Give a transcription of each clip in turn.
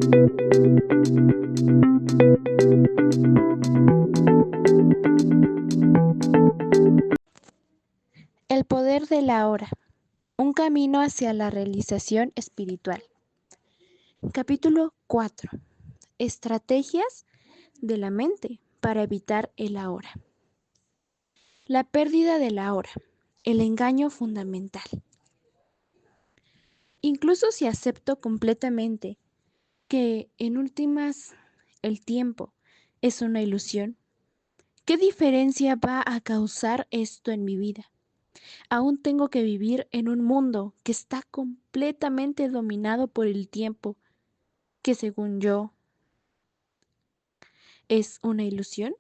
El poder de la hora. Un camino hacia la realización espiritual. Capítulo 4. Estrategias de la mente para evitar el ahora. La pérdida de la hora. El engaño fundamental. Incluso si acepto completamente que en últimas el tiempo es una ilusión, ¿qué diferencia va a causar esto en mi vida? Aún tengo que vivir en un mundo que está completamente dominado por el tiempo, que según yo es una ilusión.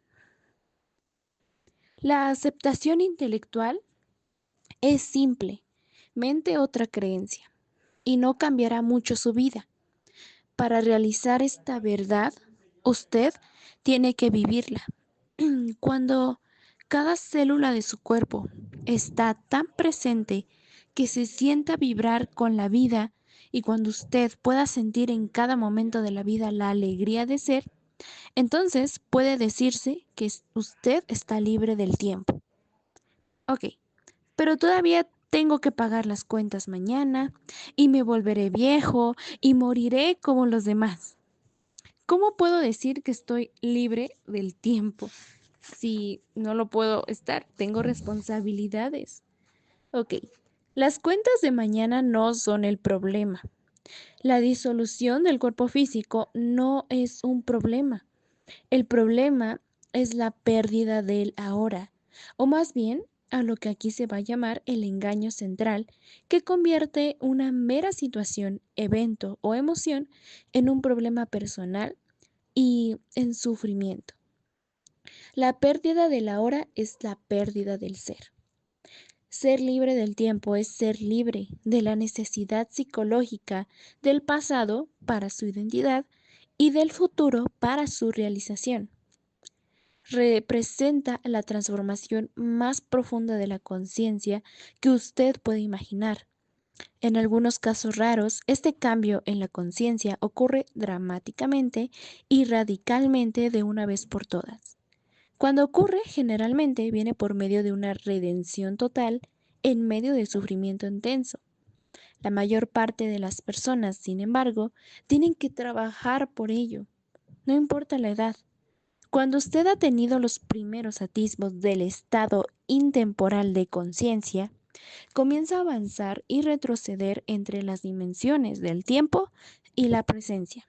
La aceptación intelectual es simplemente otra creencia y no cambiará mucho su vida. Para realizar esta verdad, usted tiene que vivirla. Cuando cada célula de su cuerpo está tan presente que se sienta vibrar con la vida y cuando usted pueda sentir en cada momento de la vida la alegría de ser, entonces puede decirse que usted está libre del tiempo. Ok, pero todavía tengo que pagar las cuentas mañana y me volveré viejo y moriré como los demás. ¿Cómo puedo decir que estoy libre del tiempo? Si no lo puedo estar, tengo responsabilidades. Ok, las cuentas de mañana no son el problema. La disolución del cuerpo físico no es un problema. El problema es la pérdida del ahora, o más bien a lo que aquí se va a llamar el engaño central, que convierte una mera situación, evento o emoción en un problema personal y en sufrimiento. La pérdida de la hora es la pérdida del ser. Ser libre del tiempo es ser libre de la necesidad psicológica del pasado para su identidad y del futuro para su realización. Representa la transformación más profunda de la conciencia que usted puede imaginar. En algunos casos raros, este cambio en la conciencia ocurre dramáticamente y radicalmente de una vez por todas. Cuando ocurre, generalmente viene por medio de una redención total en medio de sufrimiento intenso. La mayor parte de las personas, sin embargo, tienen que trabajar por ello, no importa la edad. Cuando usted ha tenido los primeros atisbos del estado intemporal de conciencia, comienza a avanzar y retroceder entre las dimensiones del tiempo y la presencia.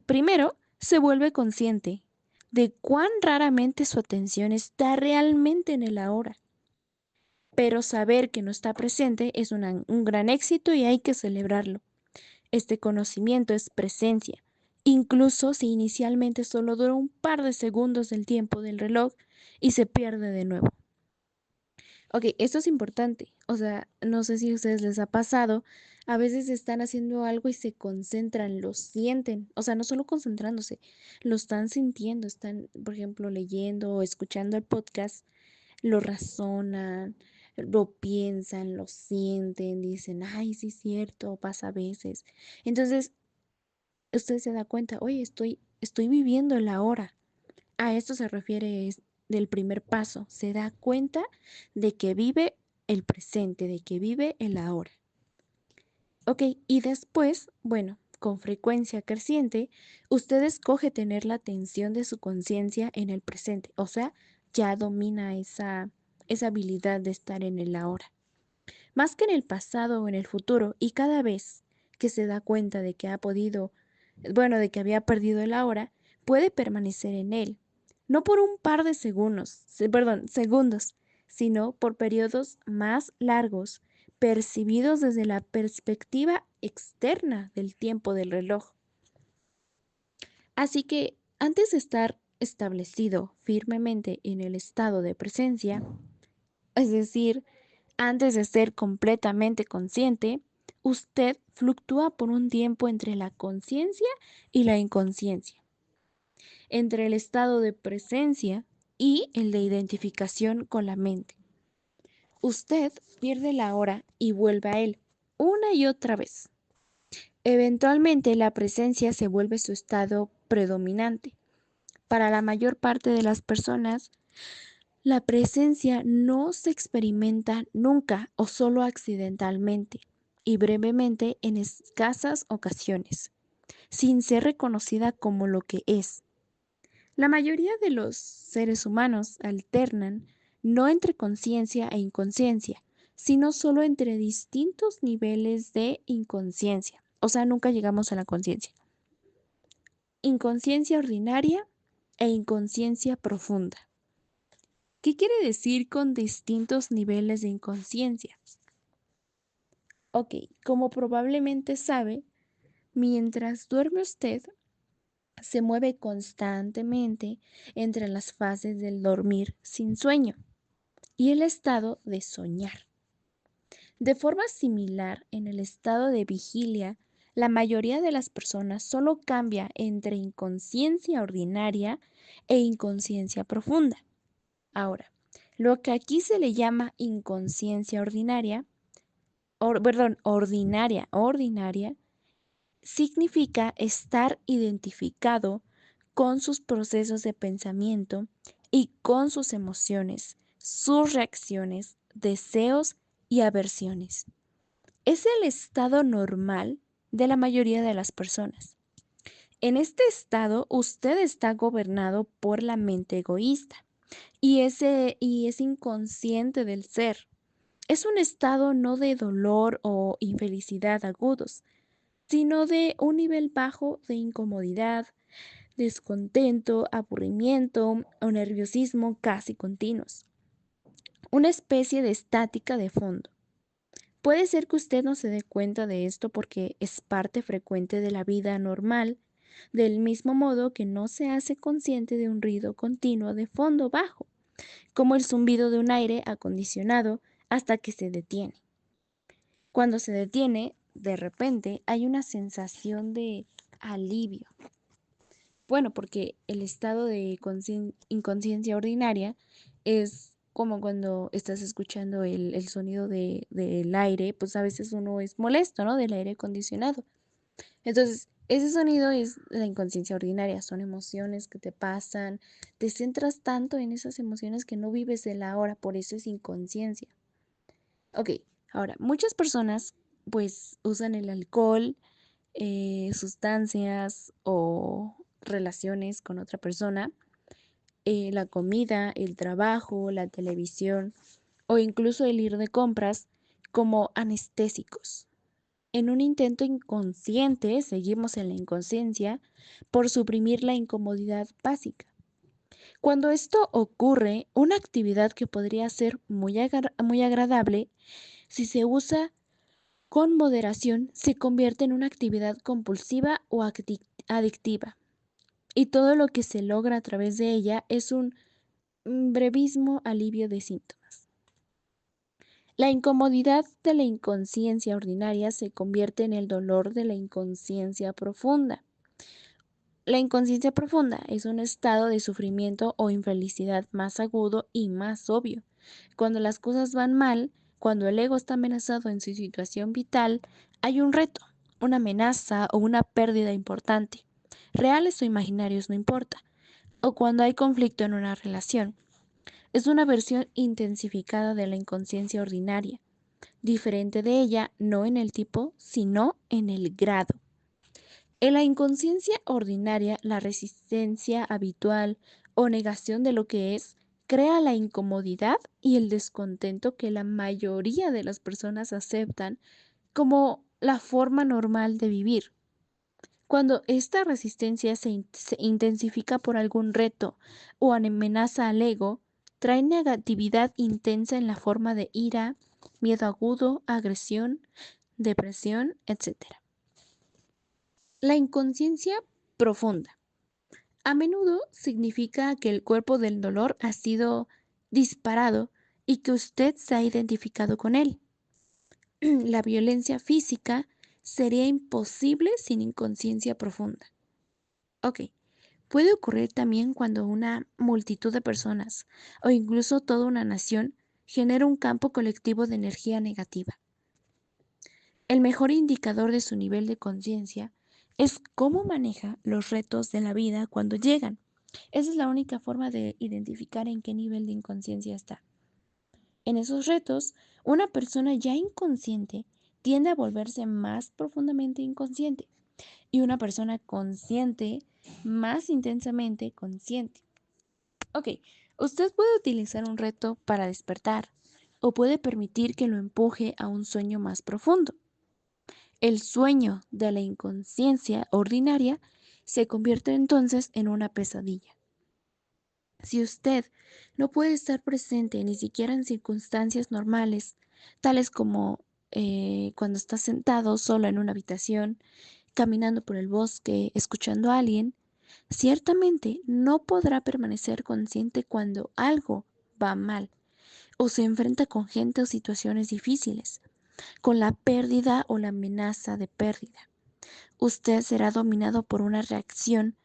Primero, se vuelve consciente de cuán raramente su atención está realmente en el ahora. Pero saber que no está presente es un gran éxito y hay que celebrarlo. Este conocimiento es presencia, incluso si inicialmente solo dura un par de segundos del tiempo del reloj y se pierde de nuevo. Ok, esto es importante. O sea, no sé si a ustedes les ha pasado. A veces están haciendo algo y se concentran, lo sienten. O sea, no solo concentrándose, lo están sintiendo. Están, por ejemplo, leyendo o escuchando el podcast, lo razonan, lo piensan, lo sienten, dicen, ay, sí es cierto, pasa a veces. Entonces, usted se da cuenta, oye, estoy viviendo el ahora. A esto se refiere del primer paso. Se da cuenta de que vive el presente, de que vive el ahora. Ok, y después, bueno, con frecuencia creciente, usted escoge tener la atención de su conciencia en el presente. O sea, ya domina esa habilidad de estar en el ahora. Más que en el pasado o en el futuro, y cada vez que se da cuenta de que de que había perdido el ahora, puede permanecer en él, no por un par de segundos, sino por periodos más largos, percibidos desde la perspectiva externa del tiempo del reloj. Así que antes de estar establecido firmemente en el estado de presencia, es decir, antes de ser completamente consciente, usted fluctúa por un tiempo entre la conciencia y la inconsciencia, entre el estado de presencia y el de identificación con la mente. Usted pierde la hora y vuelve a él una y otra vez. Eventualmente la presencia se vuelve su estado predominante. Para la mayor parte de las personas, la presencia no se experimenta nunca o solo accidentalmente y brevemente en escasas ocasiones, sin ser reconocida como lo que es. La mayoría de los seres humanos alternan no entre conciencia e inconsciencia, sino solo entre distintos niveles de inconsciencia. O sea, nunca llegamos a la conciencia. Inconsciencia ordinaria e inconsciencia profunda. ¿Qué quiere decir con distintos niveles de inconsciencia? Ok, como probablemente sabe, mientras duerme usted, se mueve constantemente entre las fases del dormir sin sueño y el estado de soñar. De forma similar, en el estado de vigilia, la mayoría de las personas solo cambia entre inconsciencia ordinaria e inconsciencia profunda. Ahora, lo que aquí se le llama inconsciencia ordinaria, ordinaria, significa estar identificado con sus procesos de pensamiento y con sus emociones, sus reacciones, deseos y aversiones. Es el estado normal de la mayoría de las personas. En este estado, usted está gobernado por la mente egoísta y es inconsciente del ser. Es un estado no de dolor o infelicidad agudos, sino de un nivel bajo de incomodidad, descontento, aburrimiento o nerviosismo casi continuos. Una especie de estática de fondo. Puede ser que usted no se dé cuenta de esto porque es parte frecuente de la vida normal, del mismo modo que no se hace consciente de un ruido continuo de fondo bajo, como el zumbido de un aire acondicionado hasta que se detiene. Cuando se detiene, de repente hay una sensación de alivio. Bueno, porque el estado de inconsciencia ordinaria es como cuando estás escuchando el sonido del aire, pues a veces uno es molesto, ¿no? Del aire acondicionado. Entonces, ese sonido es la inconsciencia ordinaria, son emociones que te pasan, te centras tanto en esas emociones que no vives el ahora, por eso es inconsciencia. Ok, ahora, muchas personas pues usan el alcohol, sustancias o relaciones con otra persona, la comida, el trabajo, la televisión o incluso el ir de compras como anestésicos. En un intento inconsciente, seguimos en la inconsciencia por suprimir la incomodidad básica. Cuando esto ocurre, una actividad que podría ser muy agradable, si se usa con moderación, se convierte en una actividad compulsiva o adictiva. Y todo lo que se logra a través de ella es un brevísimo alivio de síntomas. La incomodidad de la inconsciencia ordinaria se convierte en el dolor de la inconsciencia profunda. La inconsciencia profunda es un estado de sufrimiento o infelicidad más agudo y más obvio. Cuando las cosas van mal, cuando el ego está amenazado en su situación vital, hay un reto, una amenaza o una pérdida importante. Reales o imaginarios no importa. O cuando hay conflicto en una relación. Es una versión intensificada de la inconsciencia ordinaria, diferente de ella no en el tipo, sino en el grado. En la inconsciencia ordinaria, la resistencia habitual o negación de lo que es crea la incomodidad y el descontento que la mayoría de las personas aceptan como la forma normal de vivir. Cuando esta resistencia se intensifica por algún reto o amenaza al ego, trae negatividad intensa en la forma de ira, miedo agudo, agresión, depresión, etc. La inconsciencia profunda. A menudo significa que el cuerpo del dolor ha sido disparado y que usted se ha identificado con él. La violencia física sería imposible sin inconsciencia profunda. Ok, puede ocurrir también cuando una multitud de personas o incluso toda una nación genera un campo colectivo de energía negativa. El mejor indicador de su nivel de conciencia es cómo maneja los retos de la vida cuando llegan. Esa es la única forma de identificar en qué nivel de inconsciencia está. En esos retos, una persona ya inconsciente tiende a volverse más profundamente inconsciente y una persona consciente más intensamente consciente. Ok, usted puede utilizar un reto para despertar o puede permitir que lo empuje a un sueño más profundo. El sueño de la inconsciencia ordinaria se convierte entonces en una pesadilla. Si usted no puede estar presente ni siquiera en circunstancias normales, tales como cuando está sentado solo en una habitación, caminando por el bosque, escuchando a alguien, ciertamente no podrá permanecer consciente cuando algo va mal o se enfrenta con gente o situaciones difíciles, con la pérdida o la amenaza de pérdida. Usted será dominado por una reacción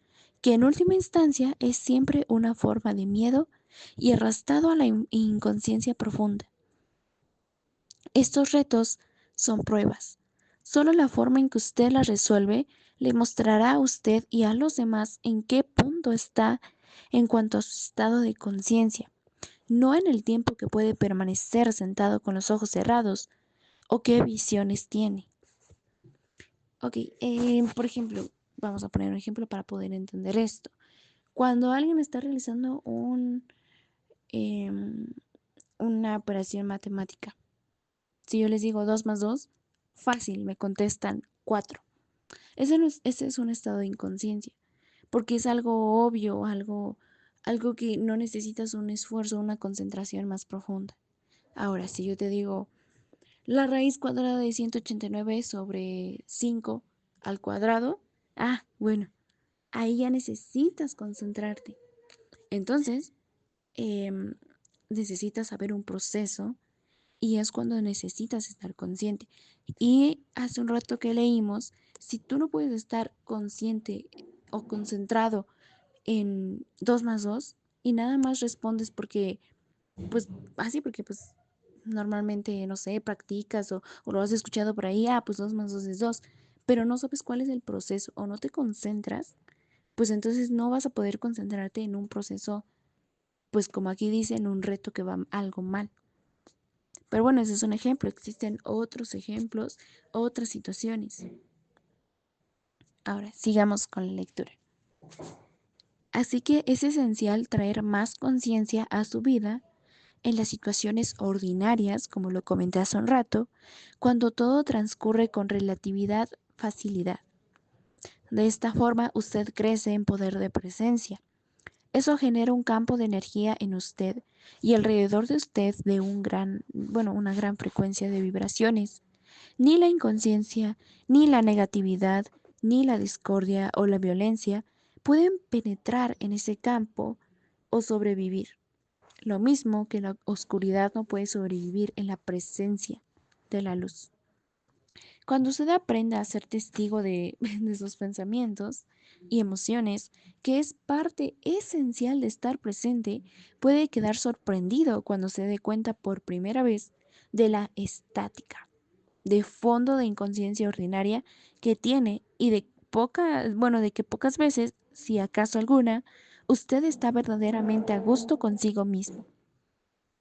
que en última instancia es siempre una forma de miedo y arrastrado a la inconsciencia profunda. Estos retos son pruebas. Solo la forma en que usted las resuelve le mostrará a usted y a los demás en qué punto está en cuanto a su estado de conciencia, no en el tiempo que puede permanecer sentado con los ojos cerrados o qué visiones tiene. Ok, por ejemplo, vamos a poner un ejemplo para poder entender esto. Cuando alguien está realizando em, una operación matemática, si yo les digo 2 más 2, fácil, me contestan 4. Ese es un estado de inconsciencia, porque es algo obvio, algo que no necesitas un esfuerzo, una concentración más profunda. Ahora, si yo te digo la raíz cuadrada de 189 sobre 5 al cuadrado, bueno, ahí ya necesitas concentrarte. Entonces, em, necesitas saber un proceso y es cuando necesitas estar consciente. Y hace un rato que leímos, si tú no puedes estar consciente o concentrado en 2 más 2 y nada más respondes porque, pues, así, porque pues normalmente, no sé, practicas o lo has escuchado por ahí, pues 2 más 2 es 2, pero no sabes cuál es el proceso o no te concentras, pues entonces no vas a poder concentrarte en un proceso, pues como aquí dice, en un reto que va algo mal. Pero bueno, ese es un ejemplo, existen otros ejemplos, otras situaciones. Ahora, sigamos con la lectura. Así que es esencial traer más conciencia a su vida en las situaciones ordinarias, como lo comenté hace un rato, cuando todo transcurre con relatividad facilidad. De esta forma, usted crece en poder de presencia. Eso genera un campo de energía en usted y alrededor de usted de una gran frecuencia de vibraciones. Ni la inconsciencia, ni la negatividad, ni la discordia o la violencia pueden penetrar en ese campo o sobrevivir. Lo mismo que la oscuridad no puede sobrevivir en la presencia de la luz. Cuando usted aprenda a ser testigo de sus pensamientos y emociones, que es parte esencial de estar presente, puede quedar sorprendido cuando se dé cuenta por primera vez de la estática, de fondo de inconsciencia ordinaria que tiene y de que pocas veces, si acaso alguna, usted está verdaderamente a gusto consigo mismo.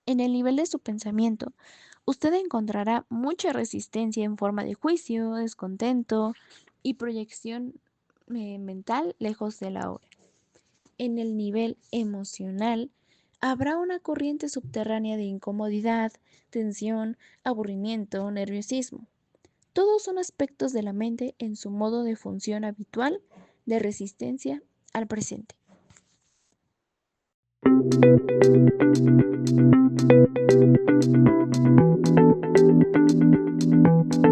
En el nivel de su pensamiento, usted encontrará mucha resistencia en forma de juicio, descontento y proyección mental lejos de la hora. En el nivel emocional, habrá una corriente subterránea de incomodidad, tensión, aburrimiento, nerviosismo. Todos son aspectos de la mente en su modo de función habitual de resistencia al presente.